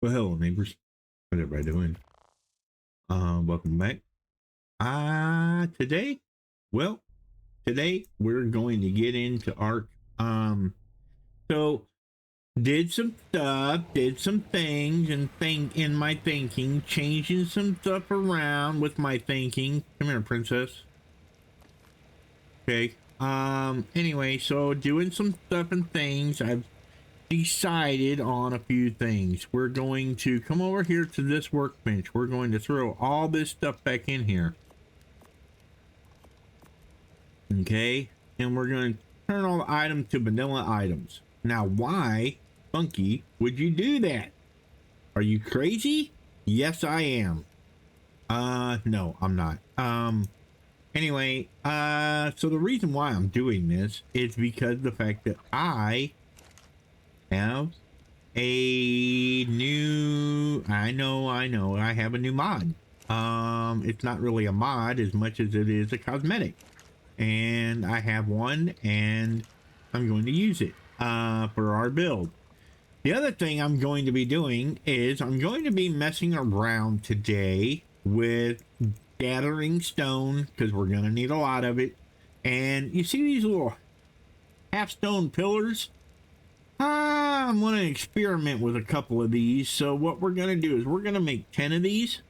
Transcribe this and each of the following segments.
Well, hello, neighbors. How's everybody doing? Welcome back. Today, well, today we're going to get into Arc. So did some stuff, did some things, and think in my thinking, changing some stuff around with my thinking. Come here, princess. Okay. Anyway, so doing some stuff and things. I've decided on a few things. We're going to come over here to this workbench. We're going to throw all this stuff back in here. Okay. And we're going to turn all the items to vanilla items. Now, why, Funky, would you do that? Are you crazy? Yes, I am. No, I'm not. Anyway, so the reason why I'm doing this is because the fact that I have a new, I know, I have a new mod. It's not really a mod as much as it is a cosmetic. And I have one and I'm going to use it, for our build. The other thing I'm going to be doing is I'm going to be messing around today with gathering stone because we're going to need a lot of it. And you see these little half stone pillars? I'm going to experiment with a couple of these. So what we're going to do is we're going to make 10 of these.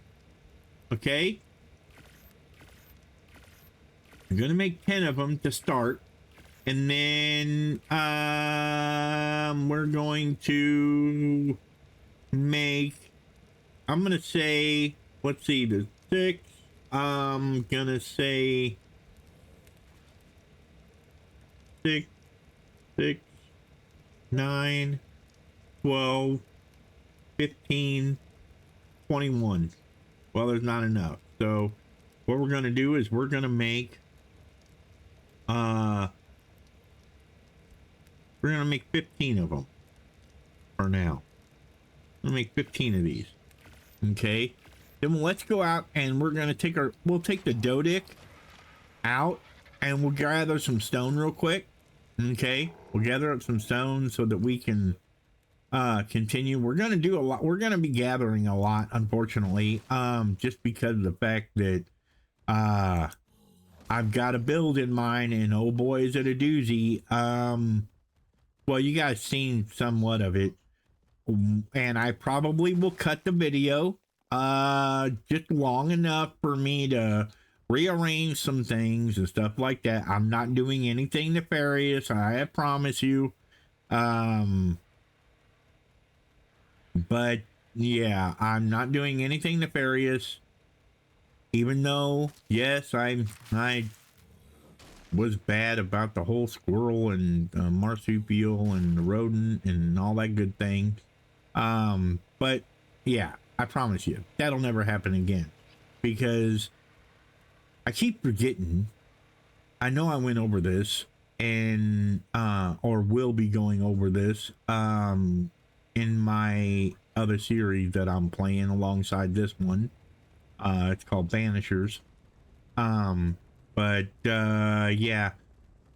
Okay. I'm going to make 10 of them to start. And then we're going to make, I'm going to say, let's see, the 6. I'm going to say 6, 6, 9, 12, 15, 21. Well, there's not enough. So what we're going to do is we're going to make, we're going to make 15 of them for now. I'm going to make 15 of these. Okay. Then let's go out and we're going to take we'll take the Dodic out and we'll gather some stone real quick. Okay. We'll gather up some stone so that we can continue. We're going to do a lot. We're going to be gathering a lot, unfortunately, just because of the fact that I've got a build in mind and oh boy, is it a doozy. Well, you guys seen somewhat of it, and I probably will cut the video just long enough for me to rearrange some things and stuff like that. I'm not doing anything nefarious, I promise you. But yeah, I'm not doing anything nefarious, even though yes, I was bad about the whole squirrel and marsupial and the rodent and all that good thing. But yeah, I promise you that'll never happen again because I keep forgetting. I know I went over this and or will be going over this in my other series that I'm playing alongside this one. It's called Vanishers. But yeah,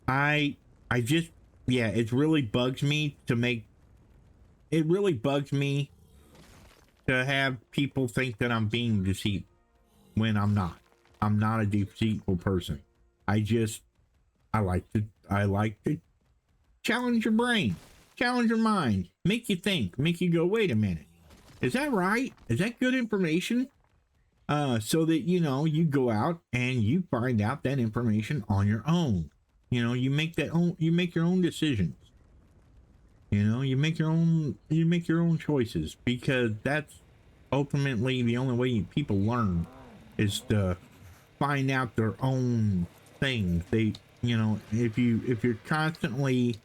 I just, yeah, it really bugs me to make, it really bugs me to have people think that I'm being deceitful when I'm not. I'm not a deceitful person. I like to challenge your brain, challenge your mind, make you think, make you go, wait a minute. Is that right? Is that good information? So that, you know, you go out and you find out that information on your own. You know, you make you make your own decisions. You know, you make your own choices because that's ultimately the only way people learn is to find out their own things. They, you know, if you're constantly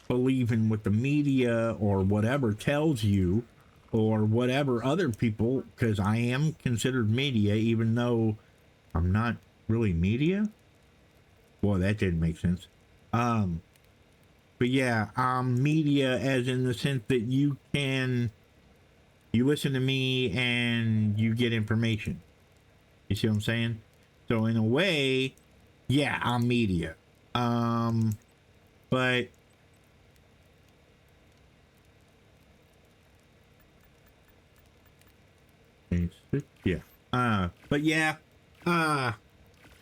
believing what the media or whatever tells you or whatever other people, because I am considered media even though I'm not really media. Well, that didn't make sense. But yeah, media as in the sense that you listen to me and you get information. You see what I'm saying? So in a way, yeah, I'm media. But E16, yeah. But yeah,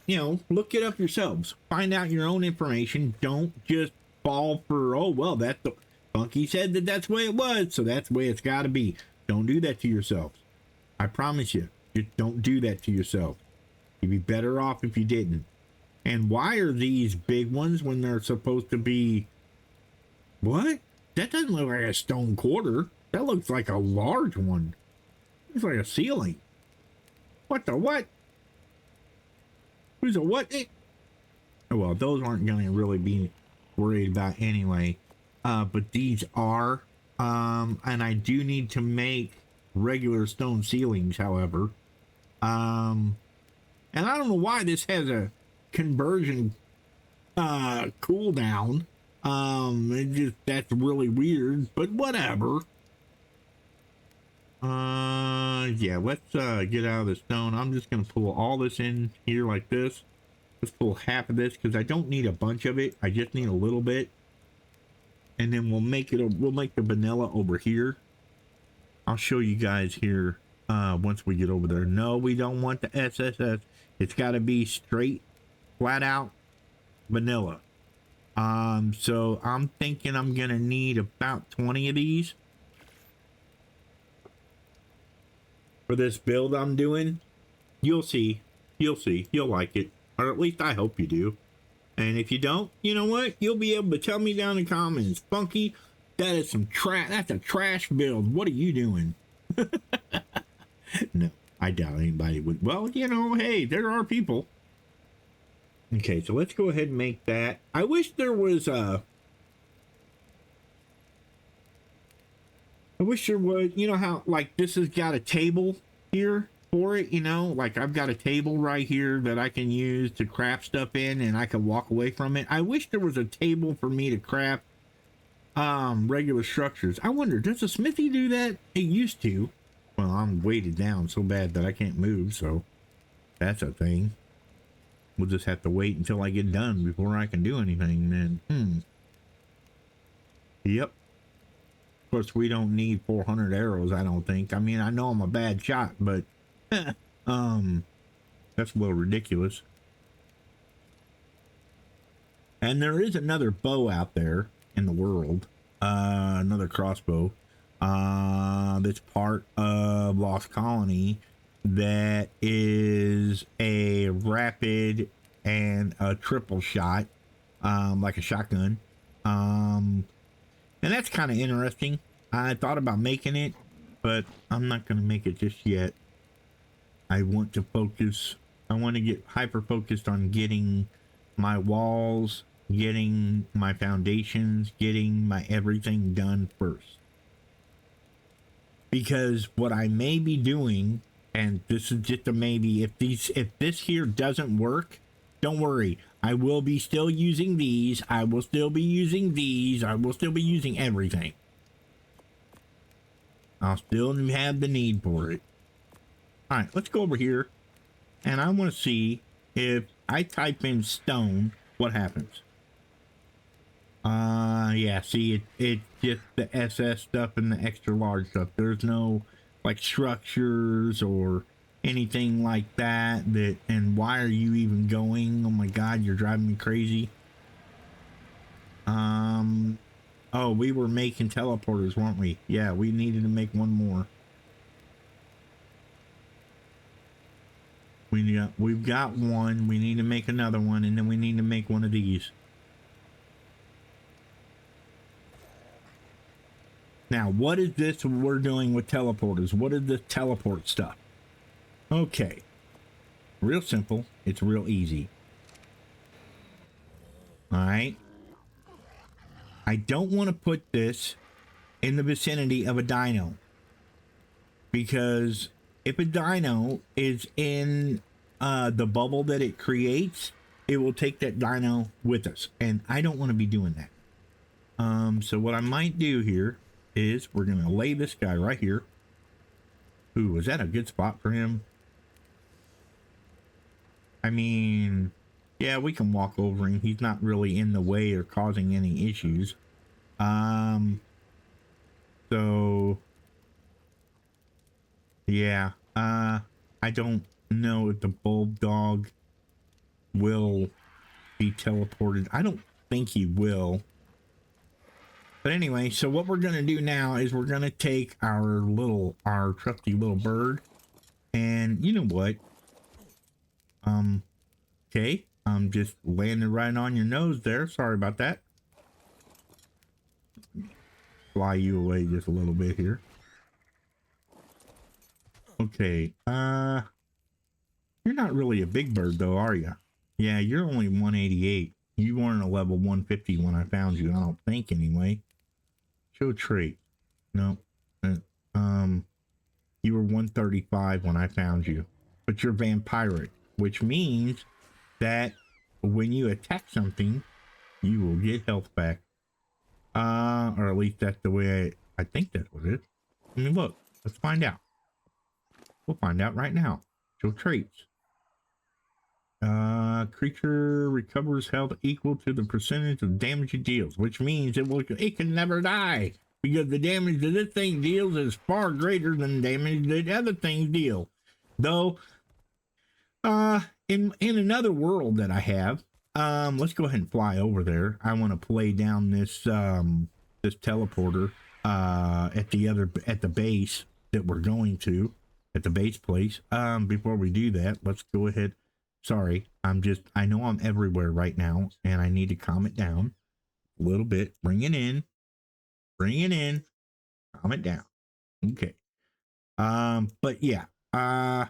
you know, look it up yourselves. Find out your own information. Don't just fall for, oh, well, that's the Funky said that that's the way it was, so that's the way it's got to be. Don't do that to yourselves. I promise you. Just don't do that to yourself. You'd be better off if you didn't. And why are these big ones when they're supposed to be... What? That doesn't look like a stone quarter. That looks like a large one. It's like a ceiling. What the what? Who's a what? Oh, well, those aren't going to really be worried about anyway. But these are. And I do need to make regular stone ceilings, however. And I don't know why this has a conversion cooldown. That's really weird, but whatever. Yeah, let's get out of the stone. I'm just gonna pull all this in here like this. Let's pull half of this because I don't need a bunch of it. I just need a little bit, and then we'll make the vanilla over here. I'll show you guys here once we get over there. No, we don't want the SSS. It's got to be straight, flat out vanilla. So I'm thinking I'm gonna need about 20 of these for this build I'm doing. You'll see. You'll like it, or at least I hope you do. And if you don't, you know what? You'll be able to tell me down in the comments, Funky, that is some trash. That's a trash build. What are you doing? No, I doubt anybody would. Well, you know, hey, there are people. Okay, so let's go ahead and make that. I wish there was I wish there was, you know how, like, this has got a table here for it, you know? Like, I've got a table right here that I can use to craft stuff in, and I can walk away from it. I wish there was a table for me to craft regular structures. I wonder, does a smithy do that? It used to. Well, I'm weighted down so bad that I can't move, so that's a thing. We'll just have to wait until I get done before I can do anything then. Yep. Of course, we don't need 400 arrows, I don't think. I mean, I know I'm a bad shot, but that's a little ridiculous. And there is another bow out there in the world, another crossbow, that's part of Lost Colony, that is a rapid and a triple shot, like a shotgun. And that's kind of interesting. I thought about making it, but I'm not going to make it just yet. I want to focus. I want to get hyper focused on getting my walls, getting my foundations, getting my everything done first. Because what I may be doing, and this is just a maybe, if this here doesn't work, don't worry. I will be still using these. I will still be using these. I will still be using everything. I'll still have the need for it. All right, let's go over here. And I want to see if I type in stone, what happens. Yeah, see, it's just the SS stuff and the extra large stuff. There's no, like, structures or anything like that. And why are you even going? Oh my god, you're driving me crazy. Oh, we were making teleporters, weren't we? Yeah, we needed to make one more. We've got one. We need to make another one, and then we need to make one of these. Now, what is this we're doing with teleporters? What is the teleport stuff? Okay. Real simple. It's real easy. Alright. I don't want to put this in the vicinity of a dino. Because if a dino is in the bubble that it creates, it will take that dino with us. And I don't want to be doing that. So what I might do here is we're going to lay this guy right here. Ooh, was that a good spot for him? I mean, yeah, we can walk over him. He's not really in the way or causing any issues. So, yeah, I don't know if the bulldog will be teleported. I don't think he will. But anyway, so what we're gonna do now is we're gonna take our trusty little bird, and you know what? Okay, I'm just landing right on your nose there. Sorry about that. Fly you away just a little bit here. Okay, you're not really a big bird though, are you? Yeah, you're only 188. You weren't a level 150 when I found you, I don't think anyway. Show trait. No. Um, you were 135 when I found you. But you're vampiric, which means that when you attack something, you will get health back. Or at least that's the way I think that's what it is. I mean, look, let's find out. We'll find out right now. Show traits. Creature recovers health equal to the percentage of damage it deals, which means it can never die, because the damage that this thing deals is far greater than the damage that other things deal. Though, in another world that I have, let's go ahead and fly over there. I want to play down this this teleporter at the base that we're going to, at the base place. Before we do that, let's go ahead. Sorry, I know I'm everywhere right now, and I need to calm it down a little bit. Bring it in, calm it down. Okay. But yeah, I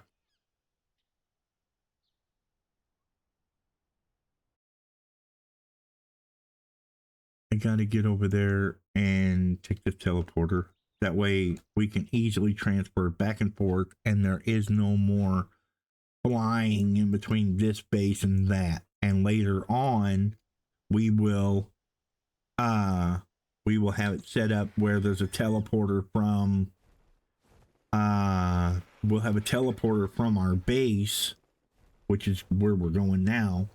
gotta get over there and take the teleporter. That way we can easily transfer back and forth, and there is no more flying in between this base and that. And later on, we will have it set up where there's a teleporter from we'll have a teleporter from our base, which is where we're going now.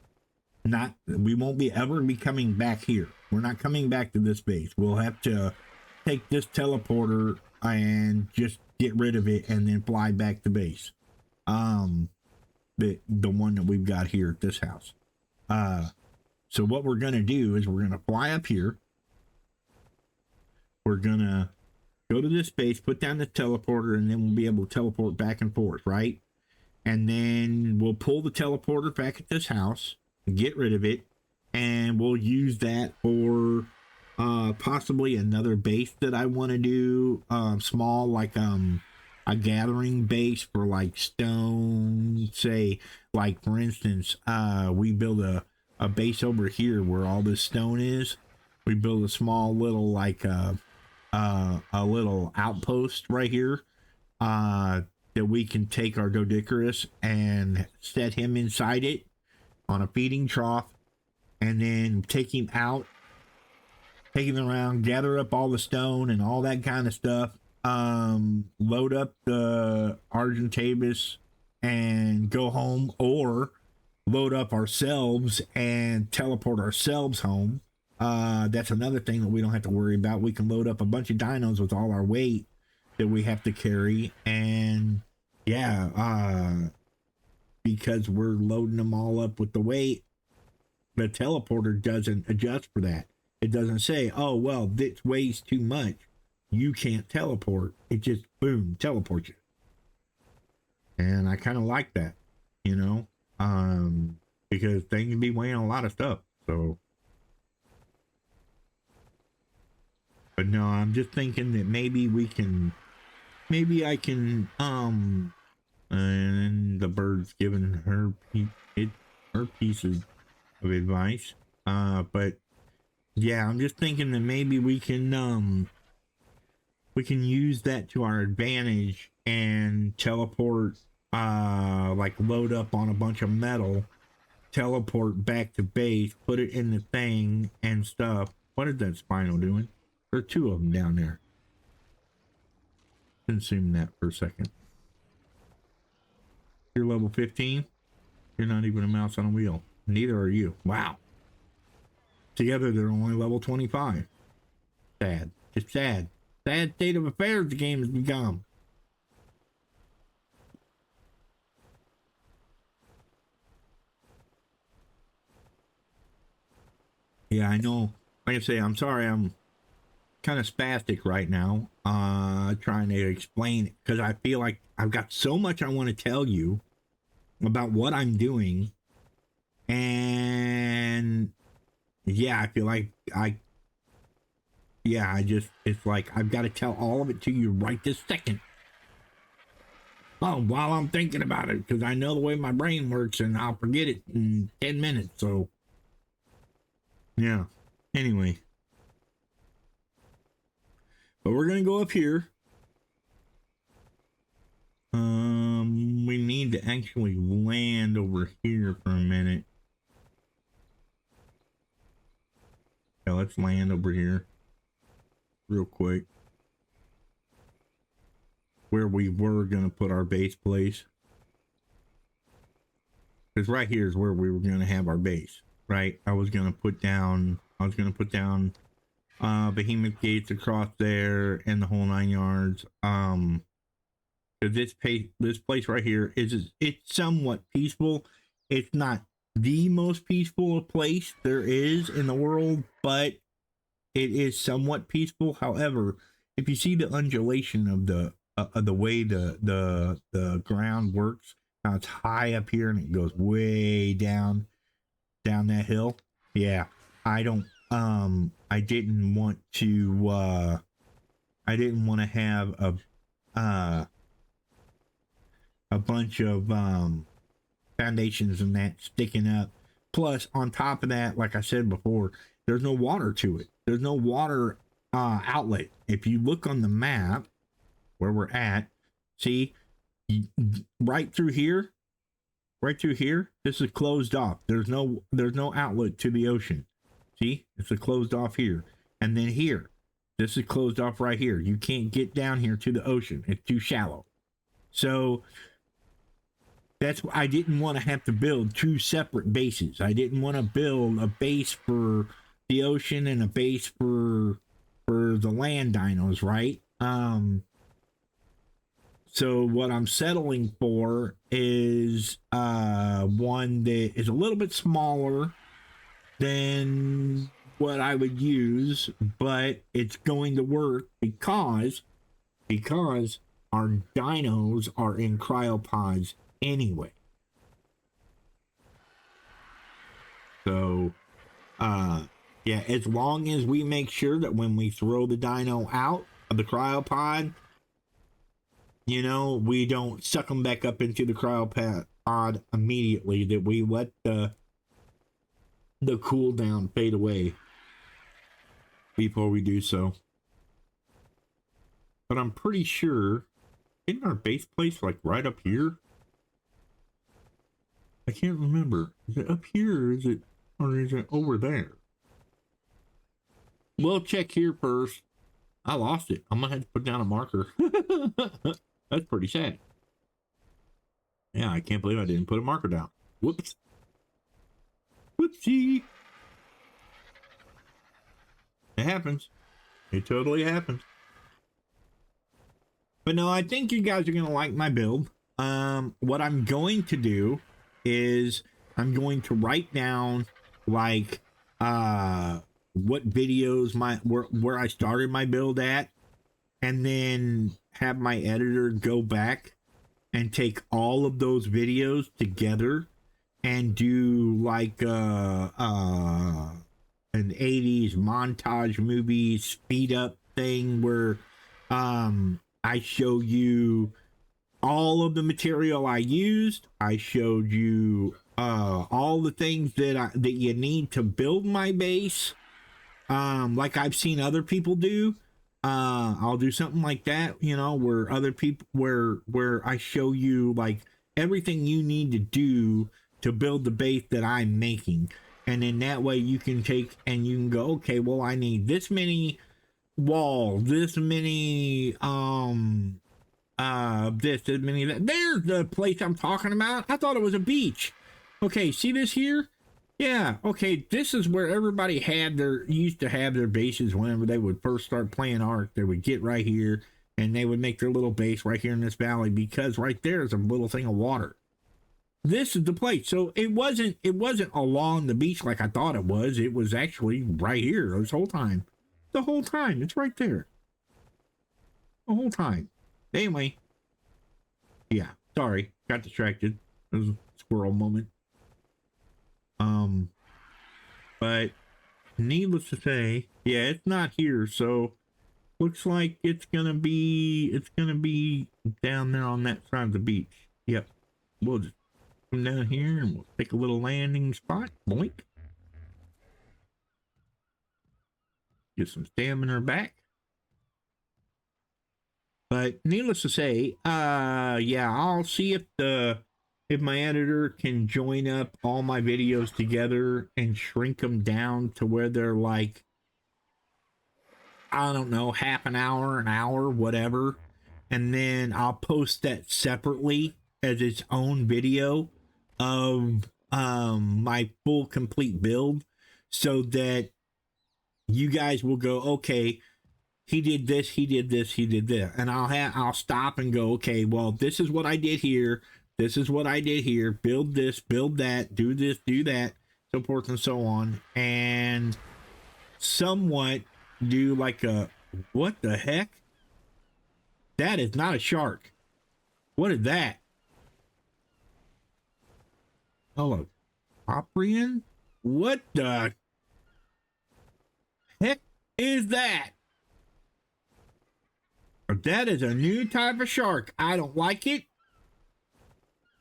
We won't be ever be coming back here. We're not coming back to this base. We'll have to take this teleporter and just get rid of it and then fly back to base. The one that we've got here at this house. So what we're gonna do is we're gonna fly up here. We're gonna go to this base, put down the teleporter, and then we'll be able to teleport back and forth, right? And then we'll pull the teleporter back at this house, get rid of it, and we'll use that for possibly another base that I want to do, small, like a gathering base for like stone. Say, like for instance, we build a base over here where all this stone is. We build a small little like a little outpost right here, that we can take our Dodicarus and set him inside it on a feeding trough, and then take him out, take him around, gather up all the stone and all that kind of stuff, load up the Argentabus and go home, or load up ourselves and teleport ourselves home. That's another thing that we don't have to worry about. We can load up a bunch of dinos with all our weight that we have to carry, and yeah, because we're loading them all up with the weight, the teleporter doesn't adjust for that. It doesn't say, oh well, this weighs too much, you can't teleport. It just boom, teleports you. And I kind of like that, you know, because they can be weighing a lot of stuff. So, but no, I'm just thinking that maybe I can, and the bird's giving her pieces of advice. But yeah, I'm just thinking that maybe we can use that to our advantage and teleport, like load up on a bunch of metal, teleport back to base, put it in the thing and stuff. What is that Spino doing? There are two of them down there. Consume that for a second. You're level 15. You're not even a mouse on a wheel. Neither are you. Wow. Together, they're only level 25. Sad. It's sad. Sad state of affairs the game has become. Yeah, I know. Like I say, I'm sorry, I'm kind of spastic right now, trying to explain it because I feel like I've got so much I want to tell you about what I'm doing. And yeah, I feel like I just, it's like I've got to tell all of it to you right this second. Oh, while I'm thinking about it, because I know the way my brain works and I'll forget it in 10 minutes. So, yeah. Anyway, but we're going to go up here. We need to actually land over here for a minute. Yeah, let's land over here real quick. Where we were going to put our base place. Because right here is where we were going to have our base, right? I was going to put down behemoth gates across there and the whole 9 yards. This place right here it's somewhat peaceful. It's not the most peaceful place there is in the world, but it is somewhat peaceful. However, if you see the undulation of the way the ground works, how it's high up here and it goes way down that hill. Yeah, I don't. I didn't want to. I didn't want to have a bunch of foundations and that sticking up. Plus, on top of that, like I said before, there's no water to it. There's no water outlet. If you look on the map where we're at, see, right through here, this is closed off. There's no outlet to the ocean. See, it's a closed off here. And then here, this is closed off right here. You can't get down here to the ocean. It's too shallow. So that's why I didn't want to have to build two separate bases. I didn't want to build a base for the ocean and a base for the land dinos, right? So what I'm settling for is one that is a little bit smaller than what I would use, but it's going to work because our dinos are in cryopods anyway. So yeah, as long as we make sure that when we throw the dino out of the cryopod, you know, we don't suck them back up into the cryopod immediately, that we let the cooldown fade away before we do so. But I'm pretty sure, isn't our base place like right up here? I can't remember. Is it up here, or is it over there? We'll check here first. I lost it. I'm gonna have to put down a marker. That's pretty sad. Yeah, I can't believe I didn't put a marker down. Whoops. Whoopsie. It happens. It totally happens. But no, I think you guys are going to like my build. What I'm going to do is I'm going to write down like what videos where I started my build at, and then have my editor go back and take all of those videos together and do like an 80s montage movie speed up thing where I show you all of the material I used. I showed you all the things that you need to build my base, like I've seen other people do. I'll do something like that, you know, where other people where I show you like everything you need to do to build the base that I'm making. And then that way you can take and you can go, okay, well, I need this many walls, this many this many that. There's the place I'm talking about. I thought it was a beach. Okay, see this here? Yeah, okay, this is where everybody used to have their bases whenever they would first start playing Ark. They would get right here and they would make their little base right here in this valley, because right there is a little thing of water. this is the place. So it wasn't along the beach like I thought it was. It was actually right here this whole time. The whole time. It's right there. The whole time. Anyway. Yeah. Sorry. Got distracted. It was a squirrel moment. But needless to say, yeah, it's not here, so looks like it's gonna be down there on that side of the beach. Yep. We'll just come down here and we'll take a little landing spot. Boink. Get some stamina back. But needless to say, yeah, I'll see if my editor can join up all my videos together and shrink them down to where they're like, I don't know, half an hour, whatever. And then I'll post that separately as its own video of my full complete build, so that you guys will go, okay, he did this, he did this, he did this. And I'll stop and go, okay, well, this is what I did here. This is what I did here. Build this, build that, do this, do that, so forth and so on. And somewhat do like a, what the heck? That is not a shark. What is that? Hello. Oprian? What the heck is that? That is a new type of shark. I don't like it.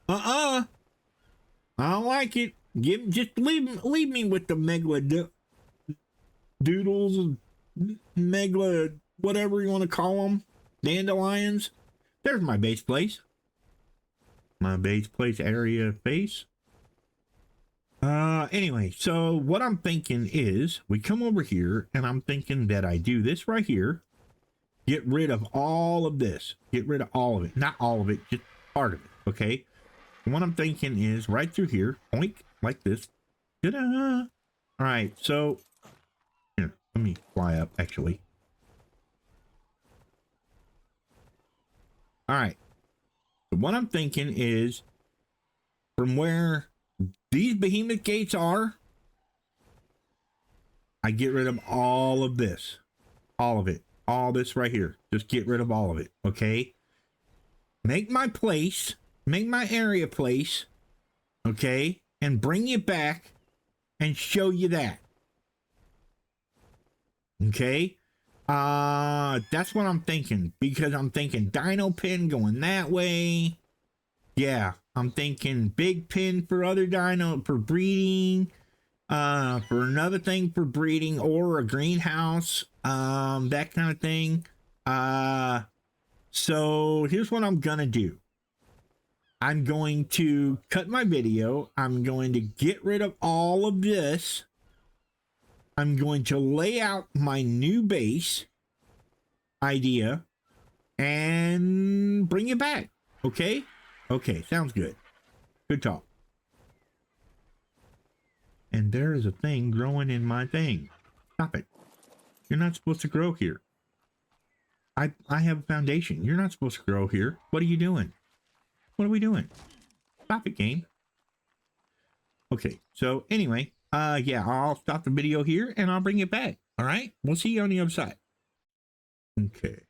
I don't like it. Just leave me with the doodles, megla, whatever you want to call them, dandelions. There's my base place. My base place area face. Anyway, so what I'm thinking is we come over here, and I'm thinking that I do this right here. Get rid of all of this. Get rid of all of it. Not all of it, just part of it, okay? And what I'm thinking is right through here, oink, like this. Ta-da! All right, so here, let me fly up, actually. All right. So what I'm thinking is from where these behemoth gates are, I get rid of all of this. All of it. All this right here. Just get rid of all of it, okay? Make my place, make my area place, okay? And bring you back and show you that. Okay? That's what I'm thinking, because I'm thinking dino pen going that way. Yeah, I'm thinking big pen for other dino for breeding. For another thing for breeding, or a greenhouse, that kind of thing. So here's what I'm gonna do. I'm going to cut my video. I'm going to get rid of all of this. I'm going to lay out my new base idea and bring it back. Okay? Okay, sounds good. Good talk. And there is a thing growing in my thing. Stop it. You're not supposed to grow here. I have a foundation. You're not supposed to grow here. What are you doing? What are we doing? Stop it, game. Okay, so anyway, yeah, I'll stop the video here and I'll bring it back. All right, we'll see you on the other side. Okay,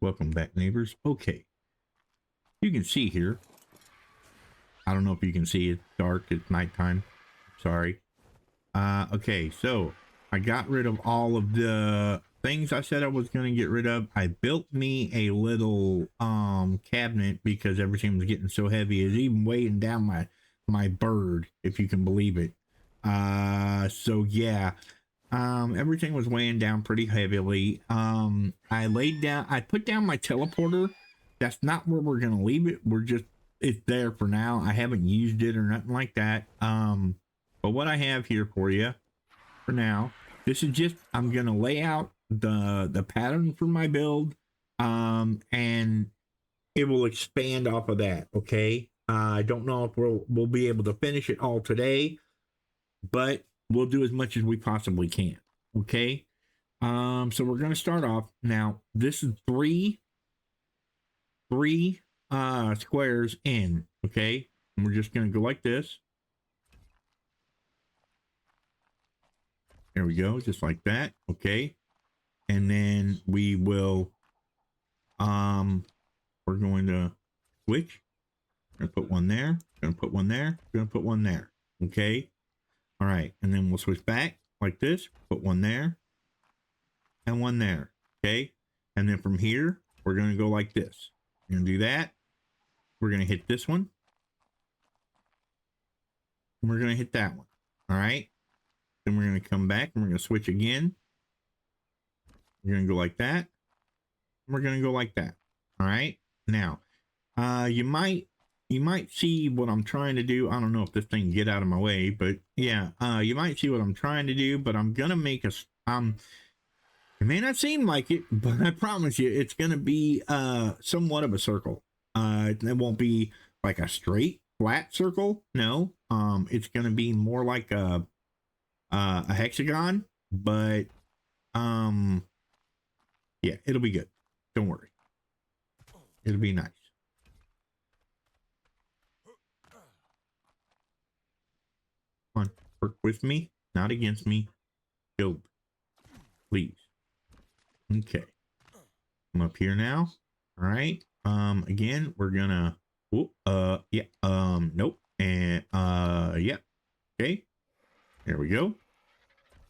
welcome back, neighbors. Okay, you can see here. I don't know if you can see. It's dark. It's nighttime. Sorry. Okay, so I got rid of all of the things I said I was going to get rid of. I built me a little cabinet because everything was getting so heavy. It's even weighing down my bird, if you can believe it. So yeah, everything was weighing down pretty heavily. I put down my teleporter. That's not where we're going to leave it. It's there for now. I haven't used it or nothing like that. But what I have here for you for now, this is just, I'm going to lay out the pattern for my build, and it will expand off of that. Okay. I don't know if we'll be able to finish it all today, but we'll do as much as we possibly can. Okay. So we're going to start off now. This is three squares in. Okay. And we're just going to go like this. There we go, just like that. Okay. And then we will, we're going to switch. Gonna put one there, gonna put one there, gonna put one there. Okay. All right. And then we'll switch back like this, put one there and one there. Okay. And then from here, we're going to go like this. We're going to do that. We're going to hit this one. And we're going to hit that one. All right. Then we're going to come back and we're going to switch again. We're going to go like that. And we're going to go like that. All right. Now, you might see what I'm trying to do. I don't know if this thing can get out of my way, but yeah, you might see what I'm trying to do, but I'm going to make a, it may not seem like it, but I promise you, it's going to be somewhat of a circle. It won't be like a straight flat circle. No, it's going to be more like a hexagon, but yeah, it'll be good. Don't worry. It'll be nice. Come on, work with me, not against me. Build, please. Okay. I'm up here now. All right. Again, we're gonna, yeah, nope. And, yeah. Okay. There we go.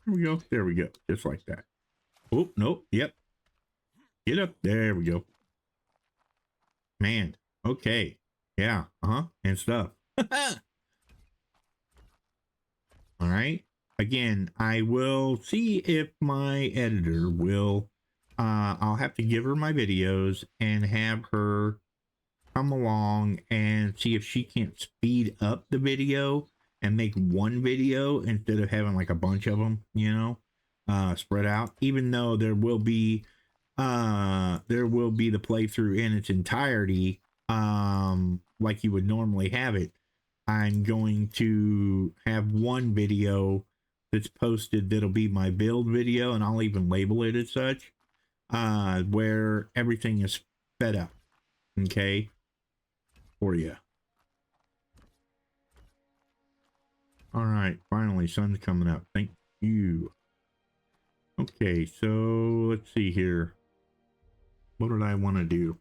There we go. There we go. Just like that. Oh, nope. Yep. Get up. There we go. Man. Okay. Yeah. And stuff. All right. Again, I will see if my editor will, I'll have to give her my videos and have her come along and see if she can't speed up the video and make one video instead of having like a bunch of them, you know, spread out, even though there will be the playthrough in its entirety, like you would normally have it. I'm going to have one video that's posted that'll be my build video, and I'll even label it as such, where everything is sped up, okay, for you. All right, finally, sun's coming up. Thank you. Okay, so let's see here. What did I want to do?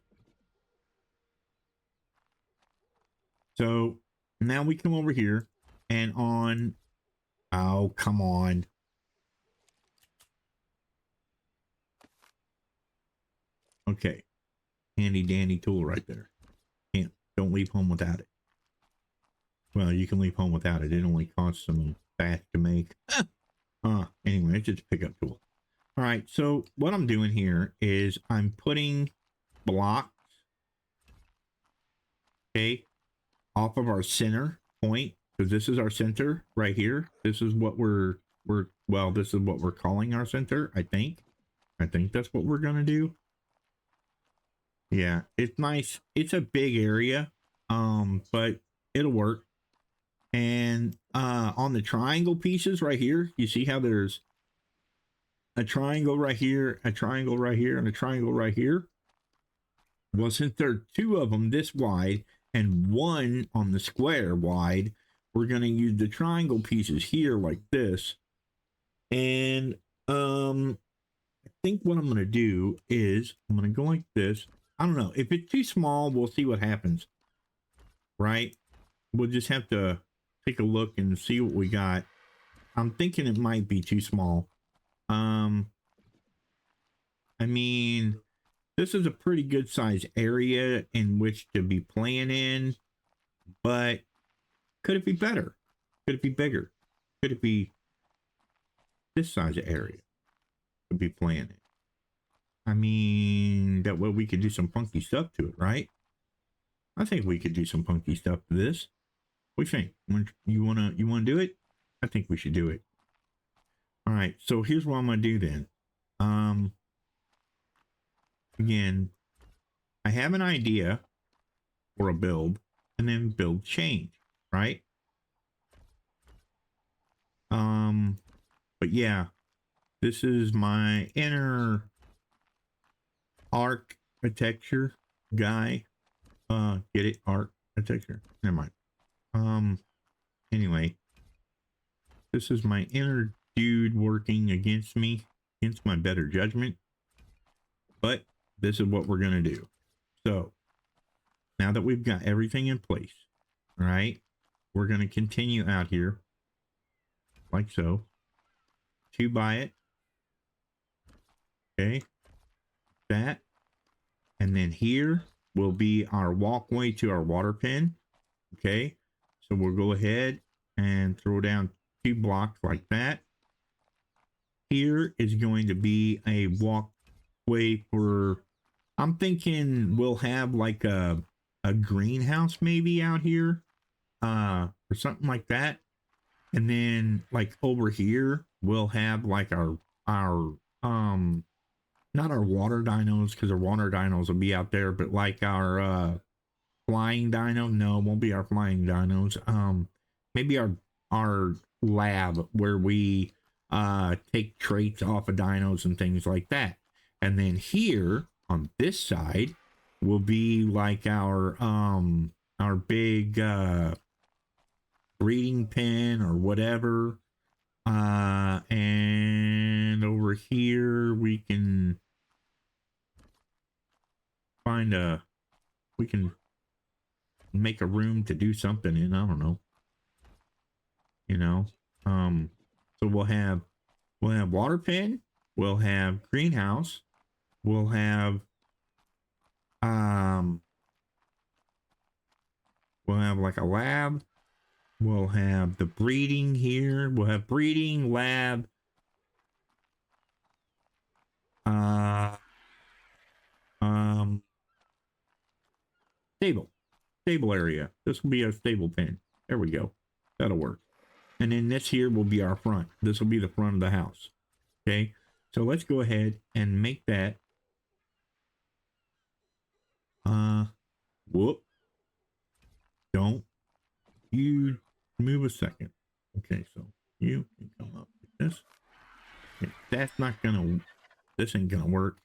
So now we come over here and on, oh, come on. Okay, handy dandy tool right there. Don't leave home without it. Well, you can leave home without it. It only costs some fat to make. Anyway, it's just a pickup tool. All right, so what I'm doing here is I'm putting blocks, okay, off of our center point, because this is our center right here. This is what this is what we're calling our center, I think. I think that's what we're gonna do. Yeah, it's nice. It's a big area, but it'll work. And on the triangle pieces right here, you see how there's a triangle right here, a triangle right here, and a triangle right here? Well, since there are two of them this wide and one on the square wide, we're going to use the triangle pieces here like this. And I think what I'm going to do is I'm going to go like this. I don't know. If it's too small, we'll see what happens. Right? We'll just have to take a look and see what we got. I'm thinking it might be too small. I mean, this is a pretty good size area in which to be playing in, but could it be better? Could it be bigger? Could it be this size of area to be playing in? I mean, that way we could do some funky stuff to it, right? I think we could do some funky stuff to this. What do you think? You wanna do it? I think we should do it. All right, so here's what I'm gonna do then. Again, I have an idea for a build, and then build change, right? But yeah, this is my inner architecture guy. Get it? Architecture. Never mind. Anyway, this is my inner dude working against me, against my better judgment. But this is what we're going to do. So now that we've got everything in place, all right, we're going to continue out here like so. 2 by it. Okay. That. And then here will be our walkway to our water pen. Okay. So we'll go ahead and throw down 2 blocks like that. Here is going to be a walkway for, I'm thinking we'll have like a greenhouse maybe out here, or something like that. And then like over here, we'll have like our not our water dinos, because our water dinos will be out there, but like our flying dino. No, it won't be our flying dinos. Maybe our lab where we take traits off of dinos and things like that. And then here on this side will be like our big breeding pen or whatever. And over here we can find we can make a room to do something in. I don't know. You know, so we'll have water pen, we'll have greenhouse, we'll have like a lab, we'll have the breeding here, we'll have breeding lab, stable area. This will be a stable pen. There we go. That'll work. And then this here will be our front. This will be the front of the house. Okay. So let's go ahead and make that. Whoop. Don't you move a second. Okay. So you can come up like this. Okay, that's not gonna, this ain't gonna work.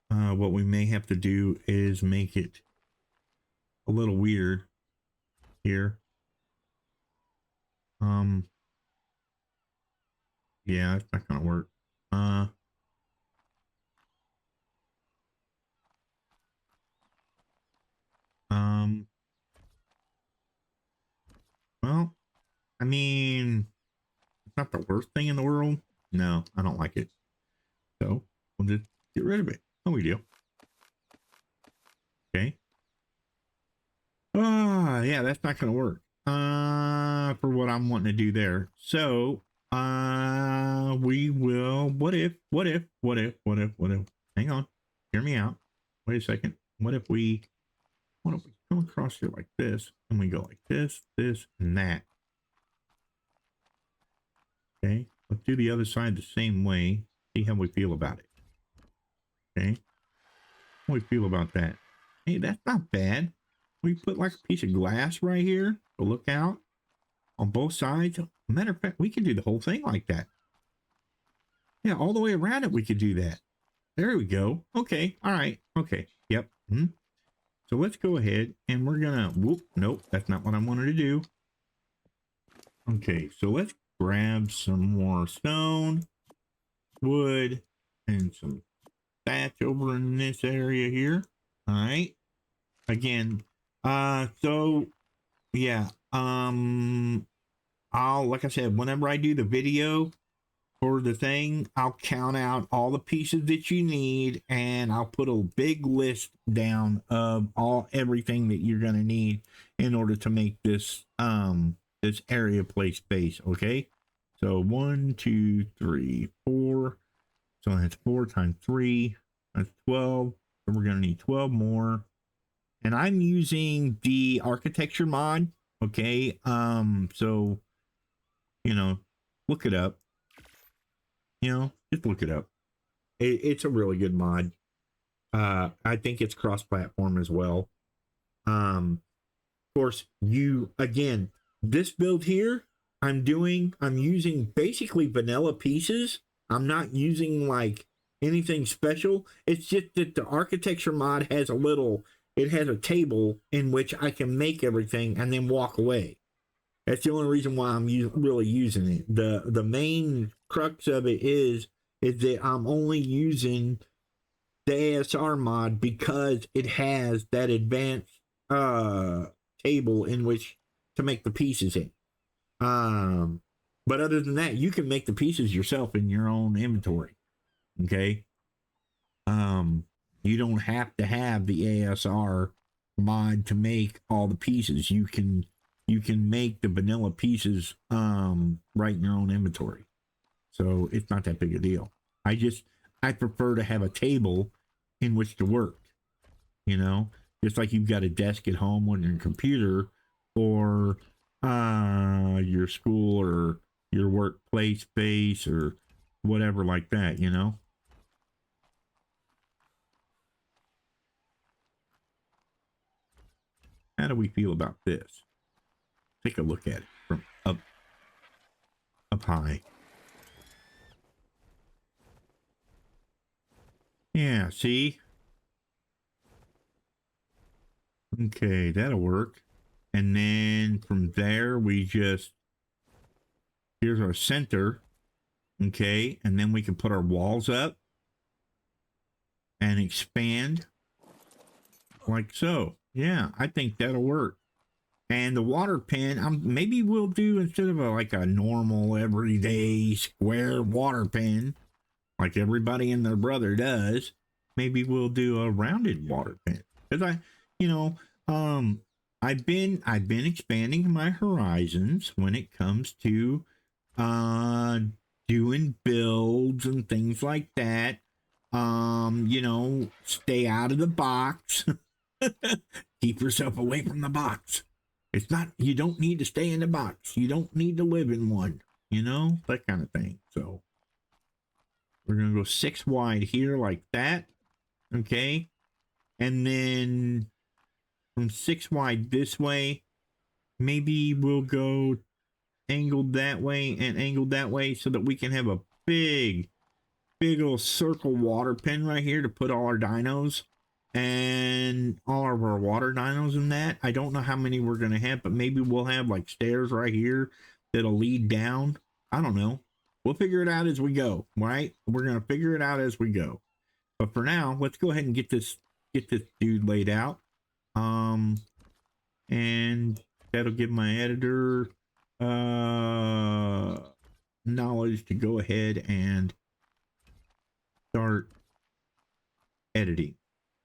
What we may have to do is make it a little weird here. Yeah, it's not gonna work. Well, I mean, it's not the worst thing in the world. No, I don't like it. So we'll just get rid of it. No big deal. Okay. Yeah, that's not gonna work. For what I'm wanting to do there. So, we will, what if, hang on, hear me out. Wait a second. What if we come across here like this and we go like this, and that. Okay. Let's do the other side the same way. See how we feel about it. Okay. How we feel about that. Hey, that's not bad. We put like a piece of glass right here to look out on both sides. Matter of fact, we could do the whole thing like that. Yeah, all the way around it, we could do that. There we go. Okay. All right. Okay. Yep. So let's go ahead and we're gonna, whoop, nope, that's not what I wanted to do. Okay, so let's grab some more stone, wood, and some thatch over in this area here. All right. Again, so yeah, I'll, like I said, whenever I do the video for the thing, I'll count out all the pieces that you need and I'll put a big list down of everything that you're going to need in order to make this this area play space. Okay, so 1 2 3 4, so that's 4 times 3, that's 12. So we're going to need 12 more, and I'm using the architecture mod. Okay, so you know, look it up. You know, just look it up. It's a really good mod. I think it's cross-platform as well. Of course, again, this build here, I'm using basically vanilla pieces. I'm not using like anything special. It's just that the architecture mod has it has a table in which I can make everything and then walk away. That's the only reason why I'm really using it. The main crux of it is that I'm only using the ASR mod because it has that advanced uh table in which to make the pieces in. Um, but other than that, you can make the pieces yourself in your own inventory. Okay. Um, you don't have to have the ASR mod to make all the pieces. You can make the vanilla pieces right in your own inventory. So it's not that big a deal. I prefer to have a table in which to work, you know, just like you've got a desk at home on your computer or your school or your workplace space or whatever like that, you know. How do we feel about this? Take a look at it from up high. Yeah, see? Okay, that'll work. And then from there, here's our center. Okay, and then we can put our walls up and expand like so. Yeah, I think that'll work. And the water pen, maybe we'll do instead of like a normal everyday square water pen, like everybody and their brother does, maybe we'll do a rounded water pen. Because you know, um, I've been expanding my horizons when it comes to uh doing builds and things like that. Stay out of the box. Keep yourself away from the box. It's not, you don't need to stay in the box. You don't need to live in one, that kind of thing. So we're going to go 6 wide here like that. Okay. And then from 6 wide this way, maybe we'll go angled that way and angled that way so that we can have a big old circle water pen right here to put all our dinos and all of our water dinos in that. I don't know how many we're going to have, but maybe we'll have like stairs right here that'll lead down. I don't know. We'll figure it out as we go, right? We're going to figure it out as we go. But for now, let's go ahead and get this dude laid out. And that'll give my editor knowledge to go ahead and start editing,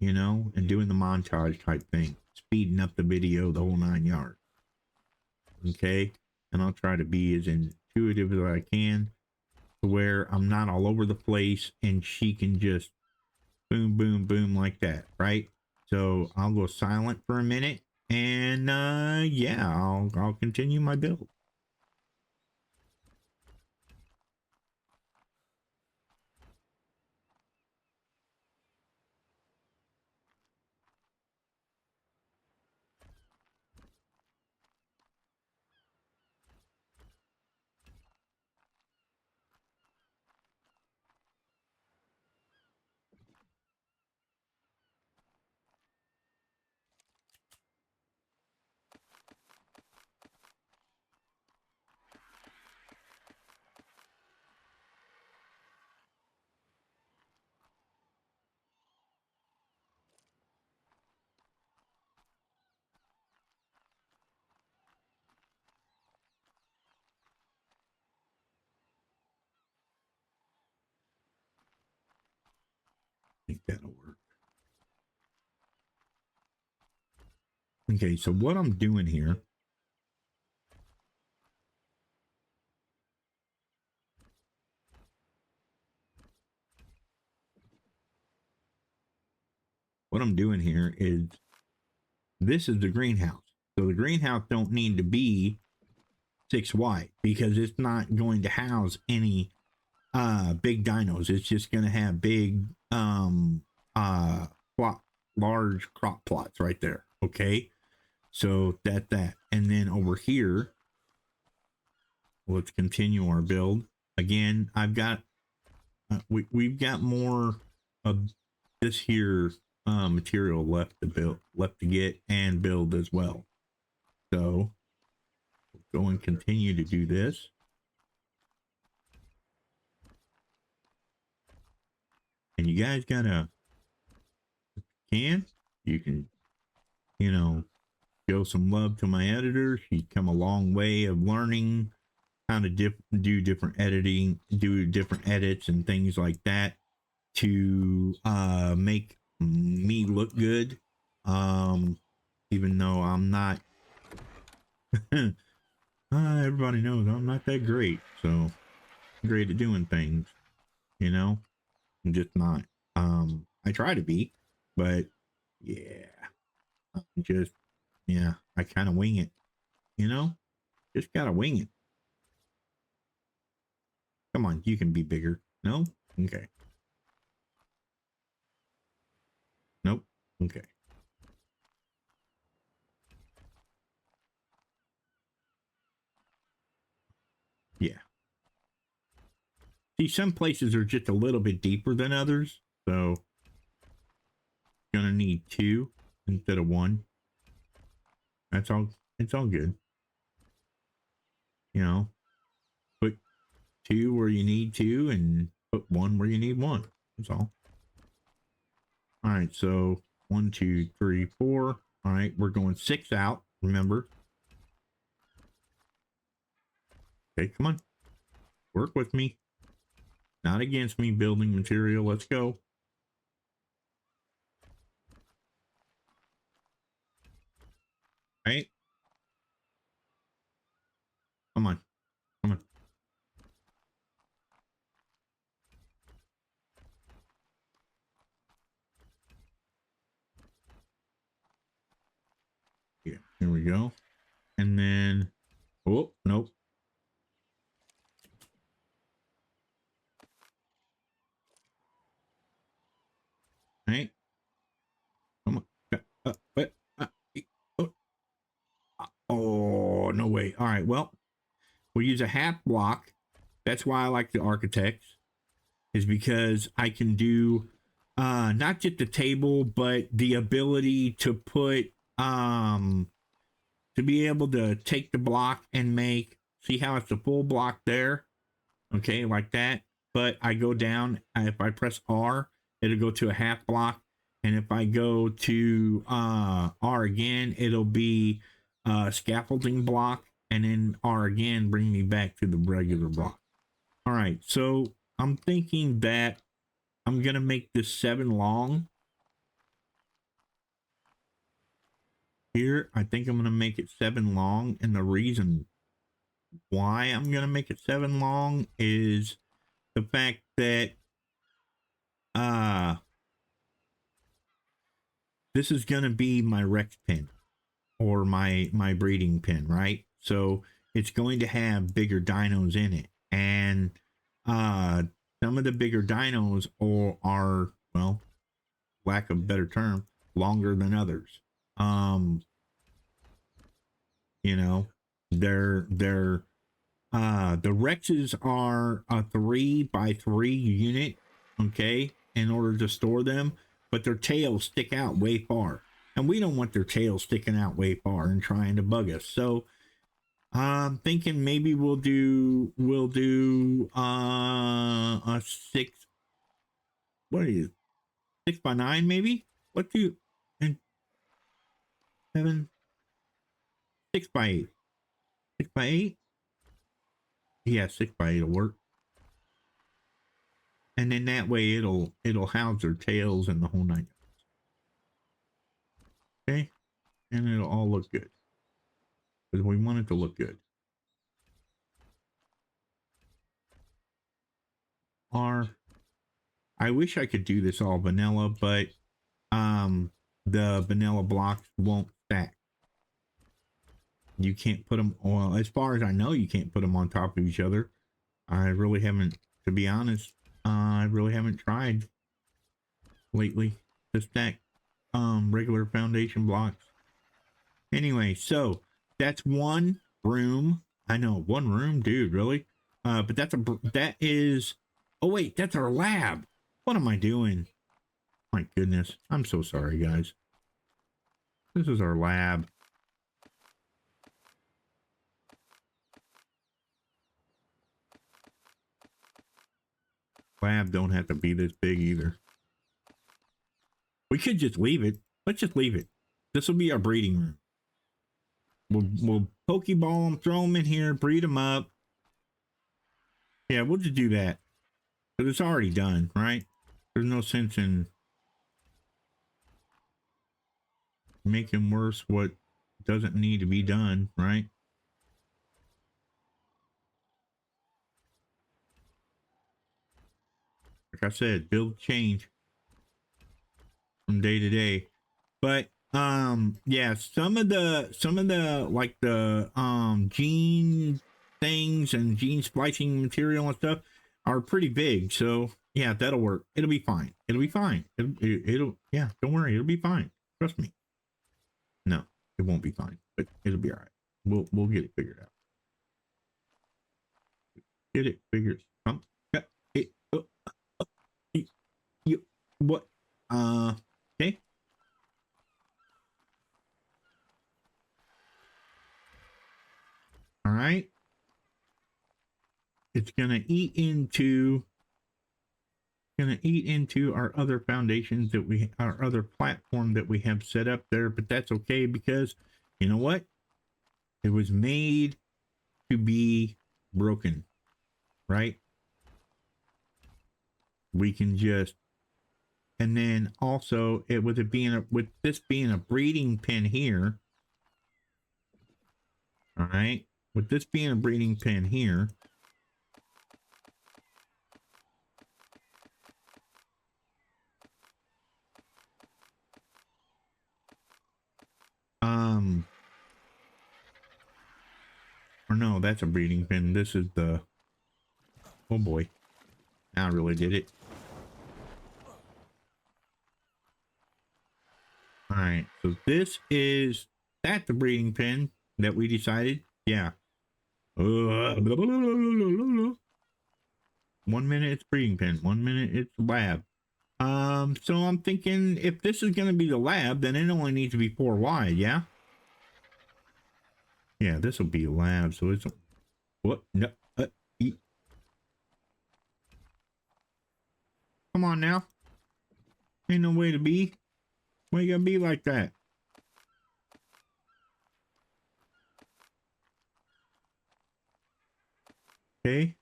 and doing the montage type thing, speeding up the video, the whole 9 yards. Okay. And I'll try to be as intuitive as I can to where I'm not all over the place and she can just boom, boom, boom like that. Right. So I'll go silent for a minute and yeah, I'll continue my build. I think that'll work. Okay, so what I'm doing here, is this is the greenhouse. So the greenhouse don't need to be 6 wide because it's not going to house any big dinos. It's just going to have big large crop plots right there. Okay, so that and then over here, let's continue our build again. I've got we've got more of this here material left to get and build as well. So go and continue to do this. And you guys gotta, you can, you know, show some love to my editor. She's come a long way of learning how to do different editing, do different edits and things like that to make me look good. Even though I'm not, everybody knows I'm not that great. So I'm great at doing things, you know, I'm just not. I try to be, but yeah, I'm just, yeah, I kind of wing it, you know, just gotta wing it. Come on, you can be bigger. No? Okay. Nope. Okay. Yeah. See, some places are just a little bit deeper than others, so gonna need 2 instead of 1. That's all. It's all good. You know, put 2 where you need 2 and put 1 where you need 1. That's all. All right. So 1, 2, 3, 4. All right. We're going 6 out. Remember. Okay. Come on. Work with me. Not against me. Building material. Let's go. All right. Come on. Come on. Yeah. Here we go. And then, oh, nope. Hey, come on. Oh, oh, no way. All right. Well, we'll use a half block. That's why I like the architects, is because I can do not just the table, but the ability to put to be able to take the block and make, see how it's a full block there, okay, like that. But I go down, if I press R, it'll go to a half block, and if I go to R again, it'll be scaffolding block, and then R again, bring me back to the regular block. All right, so I'm thinking that I'm gonna make this 7 long here. I think I'm gonna make it 7 long, and the reason why I'm gonna make it 7 long is the fact that this is gonna be my Rex pin or my breeding pin, right? So it's going to have bigger dinos in it, and some of the bigger dinos are, well, lack of a better term, longer than others. You know, they're the Rexes are a 3x3 unit, okay, in order to store them, but their tails stick out way far, and we don't want their tails sticking out way far and trying to bug us. So I'm thinking maybe we'll do a 6, what are you, 6x9 maybe. Let's do, and 7, 6x8, 6x8. Yeah, 6x8 will work. And then that way it'll house their tails and the whole 9. Okay, and it'll all look good because we want it to look good. R. I wish I could do this all vanilla, but the vanilla blocks won't stack. You can't put them, well, as far as I know, you can't put them on top of each other. I really haven't, to be honest, I really haven't tried lately to stack regular foundation blocks. Anyway, so that's 1 room. I know, 1 room, dude, really? But that is, oh wait, that's our lab. What am I doing? My goodness, I'm so sorry, guys. This is our lab. Lab don't have to be this big either. We could just leave it. Let's just leave it. This will be our breeding room. We'll Pokeball them, throw them in here, breed them up. Yeah, we'll just do that. But it's already done, right? There's no sense in making worse what doesn't need to be done, right? Like I said, build change from day to day. But yeah, some of the like the gene things and gene splicing material and stuff are pretty big. So yeah, that'll work. It'll be fine. It'll be fine. It'll yeah, don't worry, it'll be fine. Trust me. No, it won't be fine, but it'll be all right. We'll get it figured out. Get it figured. It, you what? Okay. All right. It's gonna eat into our other foundations that our other platform that we have set up there, but that's okay because you know what? It was made to be broken, right? We can just, and then also with this being a breeding pen here, all right, with this being a breeding pen here, or no, that's a breeding pen. This is the, oh boy, now I really did it. All right, so that's the breeding pen that we decided. Yeah. 1 minute it's breeding pen, 1 minute it's lab. So I'm thinking if this is going to be the lab, then it only needs to be 4 wide, yeah? Yeah, this will be a lab, so it's what? No, come on now. Ain't no way to be. Why you gotta be like that? Okay.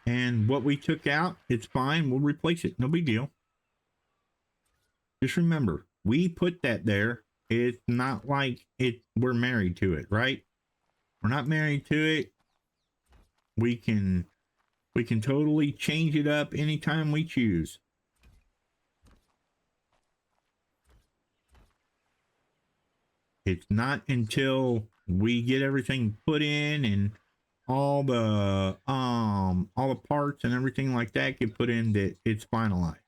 And what we took out, it's fine. We'll replace it. No big deal. Just remember, we put that there. It's not like we're married to it, right? We're not married to it. We can totally change it up anytime we choose. It's not until we get everything put in and all the parts and everything like that get put in that it's finalized.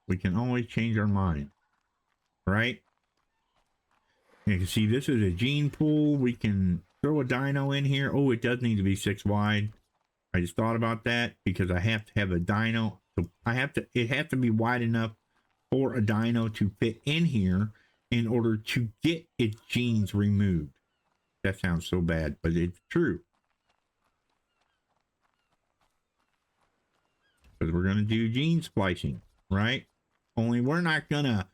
We can always change our mind, right? You can see this is a gene pool. We can throw a dino in here. Oh, it does need to be 6 wide. I just thought about that because I have to have a dino. So it has to be wide enough for a dino to fit in here in order to get its genes removed. That sounds so bad, but it's true. Because we're going to do gene splicing, right? Only we're not going to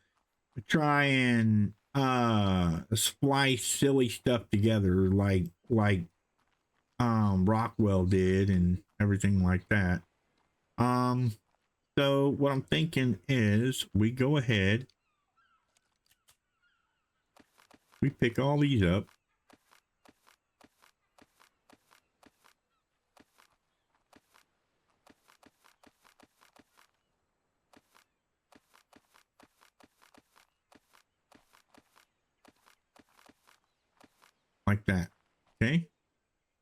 try and splice silly stuff together like Rockwell did and everything like that. So what I'm thinking is we go ahead, we pick all these up, like that. Okay,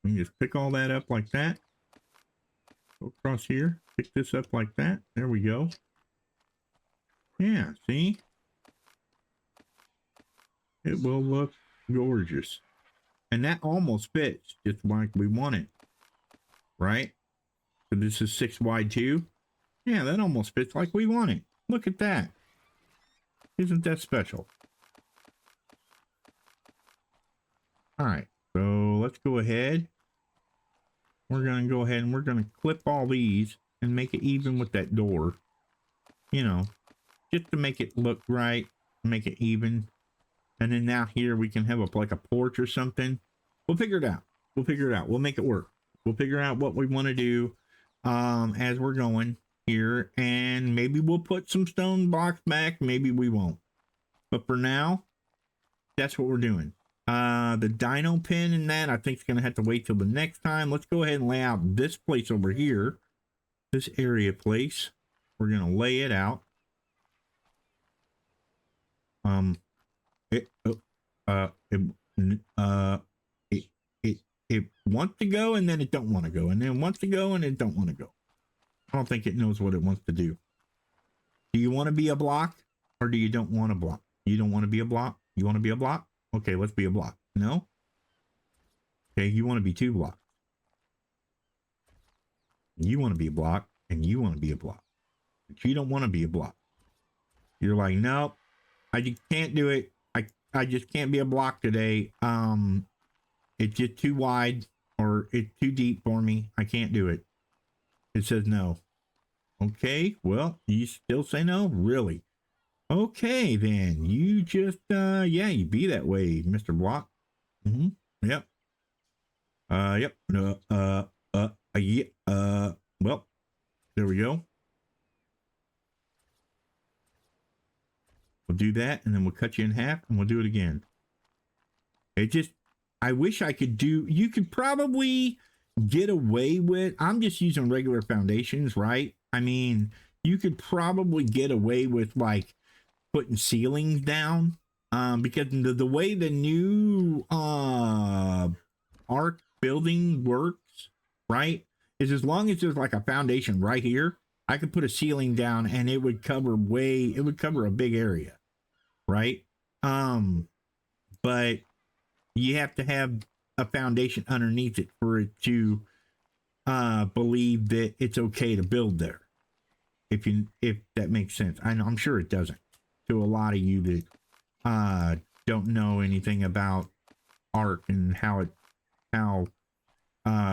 we can just pick all that up like that. Go across here, pick this up like that. There we go. Yeah, see? It will look gorgeous. And that almost fits just like we want it. Right? So this is 6 wide too. Yeah, that almost fits like we want it. Look at that. Isn't that special? All right, so let's go ahead. We're going to go ahead and we're going to clip all these and make it even with that door. You know, just to make it look right, make it even. And then now here we can have a like a porch or something. We'll figure it out. We'll figure it out. We'll make it work. We'll figure out what we want to do as we're going here. And maybe we'll put some stone blocks back. Maybe we won't. But for now, that's what we're doing. The dino pin and that, I think, is going to have to wait till the next time. Let's go ahead and lay out this place over here. This area place. We're going to lay it out. It wants to go and then it don't want to go, and then it wants to go and it don't want to go. I don't think it knows what it wants to do. Do you want to be a block or do you don't want to block? You don't want to be a block? You want to be a block? Okay, let's be a block. No? Okay, you want to be 2 blocks. You want to be a block and you want to be a block. But you don't want to be a block. You're like, nope, I just can't do it. I just can't be a block today. It's just too wide or it's too deep for me. I can't do it. It says no. Okay, well, you still say no? Really? Okay, then. You just, yeah, you be that way, Mr. Block. Mm-hmm. Yep. Yep. Yeah. Well, there we go. We'll do that, and then we'll cut you in half, and we'll do it again. It just, I wish I could do, you could probably get away with, I'm just using regular foundations, right? I mean, you could probably get away with, like, putting ceilings down, because the way the new arc building works, right, is as long as there's, like, a foundation right here, I could put a ceiling down and it would cover a big area, right? But you have to have a foundation underneath it for it to believe that it's okay to build there. If that makes sense. I'm sure it doesn't to a lot of you that don't know anything about art and how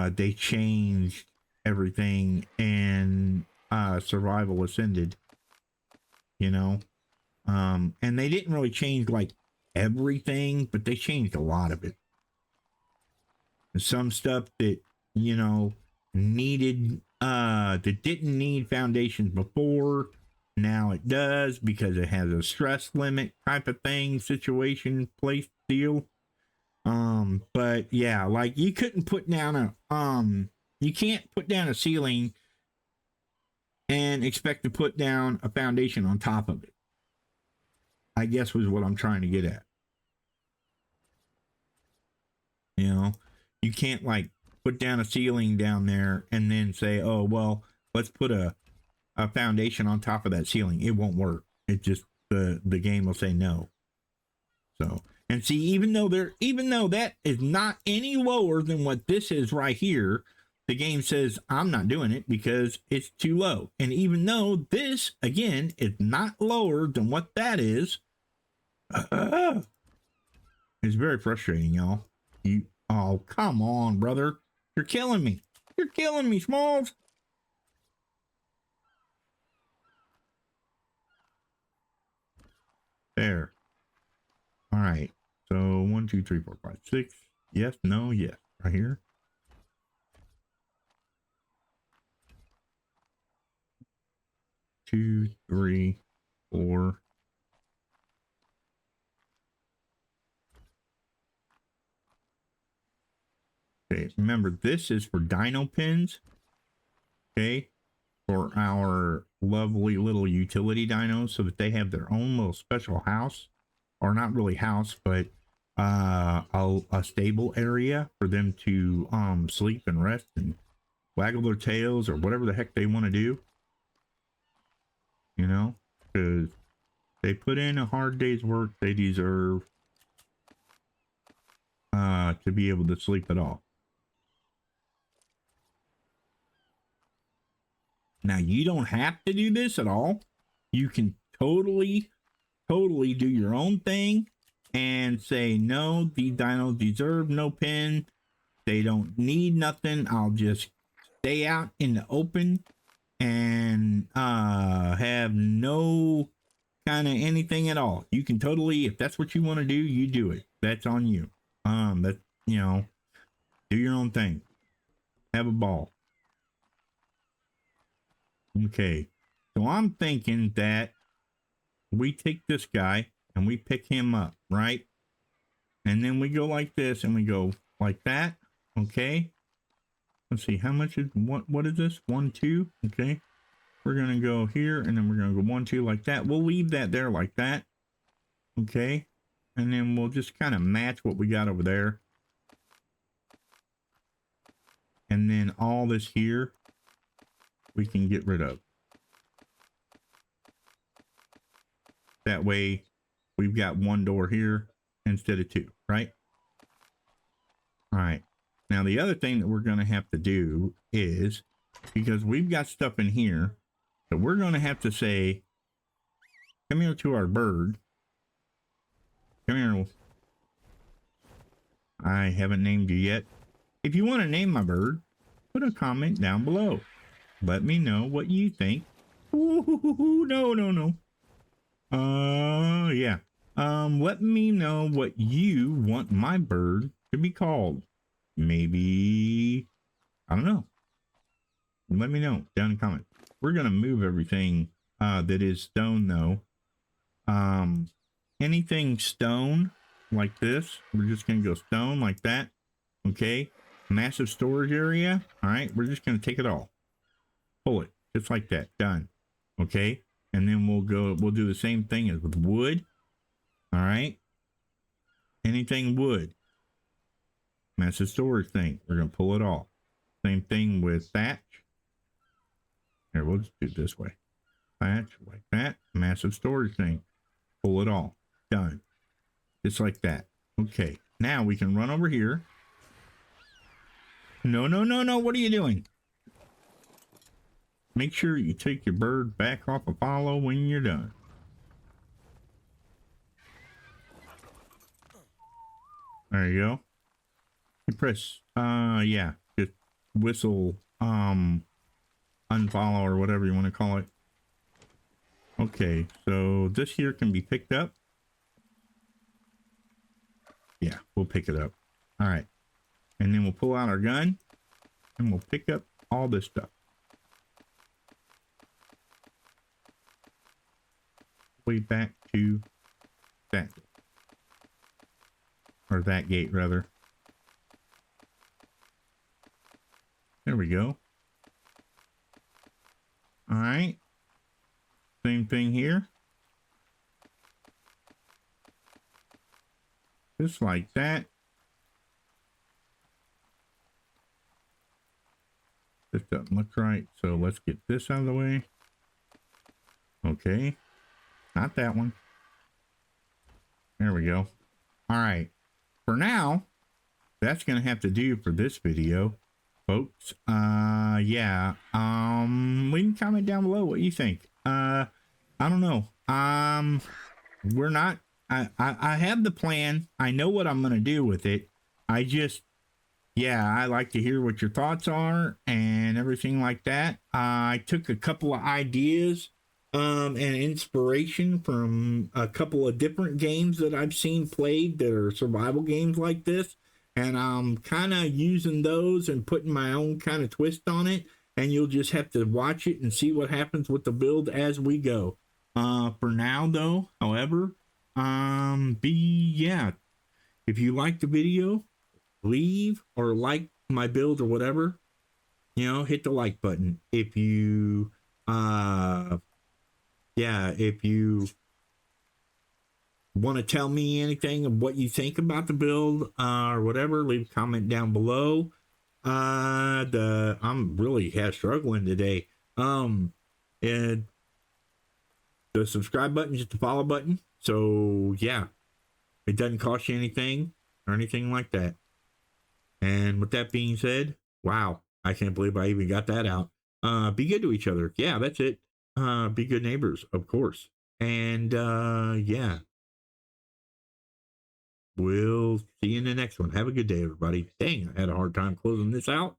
they changed everything and survival ascended, you know. And they didn't really change like everything, but they changed a lot of it. Some stuff that, you know, needed that didn't need foundations before, now it does because it has a stress limit type of thing, situation, place, deal. But yeah, like you couldn't put down you can't put down a ceiling and expect to put down a foundation on top of it, I guess was what I'm trying to get at. You know, you can't like put down a ceiling down there and then say, oh, well, let's put a foundation on top of that ceiling. It won't work. It just, the game will say no. So, and see, even though that is not any lower than what this is right here, the game says, I'm not doing it because it's too low. And even though this, again, is not lower than what that is, it's very frustrating, y'all. Oh, come on, brother. You're killing me. You're killing me, Smalls. There. All right. So 1, 2, 3, 4, 5, 6. Yes, no, yes. Right here. 2, 3, 4. Okay, remember this is for dino pins. Okay, for our lovely little utility dinos so that they have their own little special house, or not really house, but a stable area for them to sleep and rest and waggle their tails or whatever the heck they want to do. You know, because they put in a hard day's work, they deserve to be able to sleep at all. Now, you don't have to do this at all. You can totally do your own thing and say, no, these dinos deserve no pen. They don't need nothing. I'll just stay out in the open and have no kind of anything at all. You can totally, if that's what you want to do, you do it. That's on you. That, you know, do your own thing. Have a ball. Okay. So I'm thinking that we take this guy and we pick him up, right? And then we go like this and we go like that. Okay. Let's see, how much is what is this? 1, 2. Okay. We're gonna go here and then we're gonna go 1, 2 like that. We'll leave that there like that. Okay. And then we'll just kind of match what we got over there. And then all this here we can get rid of. That way we've got one door here instead of two, right? All right. Now the other thing that we're going to have to do is, because we've got stuff in here, that we're going to have to say, come here to our bird. Come here. I haven't named you yet. If you want to name my bird, put a comment down below. Let me know what you think. Ooh, no. Yeah. Let me know what you want my bird to be called. Maybe, I don't know. Let me know down in the comments. We're going to move everything that is stone though. Anything stone like this, we're just going to go stone like that. Okay. Massive storage area. All right. We're just going to take it all. Pull it just like that. Done. Okay. And then we'll do the same thing as with wood. All right. Anything wood. Massive storage thing. We're going to pull it all. Same thing with thatch. Here, we'll just do it this way. Thatch like that. Massive storage thing. Pull it all. Done. Just like that. Okay. Now we can run over here. No. What are you doing? Make sure you take your bird back off a follow when you're done. There you go. You press, yeah, just whistle, unfollow or whatever you want to call it. Okay, so this here can be picked up. Yeah, we'll pick it up. All right. And then we'll pull out our gun and we'll pick up all this stuff. Way back to that, or that gate rather. There we go. All right. Same thing here. Just like that. This doesn't look right, so let's get this out of the way. Okay. Not that one. There we go. All right. For now, that's going to have to do for this video, folks. Yeah. We can comment down below what you think. I don't know. We're not, I have the plan. I know what I'm going to do with it. I just, yeah, I like to hear what your thoughts are and everything like that. I took a couple of ideas and inspiration from a couple of different games that I've seen played that are survival games like this, and I'm kind of using those and putting my own kind of twist on it, and you'll just have to watch it and see what happens with the build as we go. For now though, however, yeah, if you like the video, leave or like my build or whatever, you know, hit the like button. If you yeah, if you want to tell me anything of what you think about the build or whatever, leave a comment down below. I'm really struggling today. And the subscribe button is just the follow button. So yeah, it doesn't cost you anything or anything like that. And with that being said, wow, I can't believe I even got that out. Be good to each other. Yeah, that's it. Be good neighbors, of course. And yeah, we'll see you in the next one. Have a good day, everybody. Dang, I had a hard time closing this out.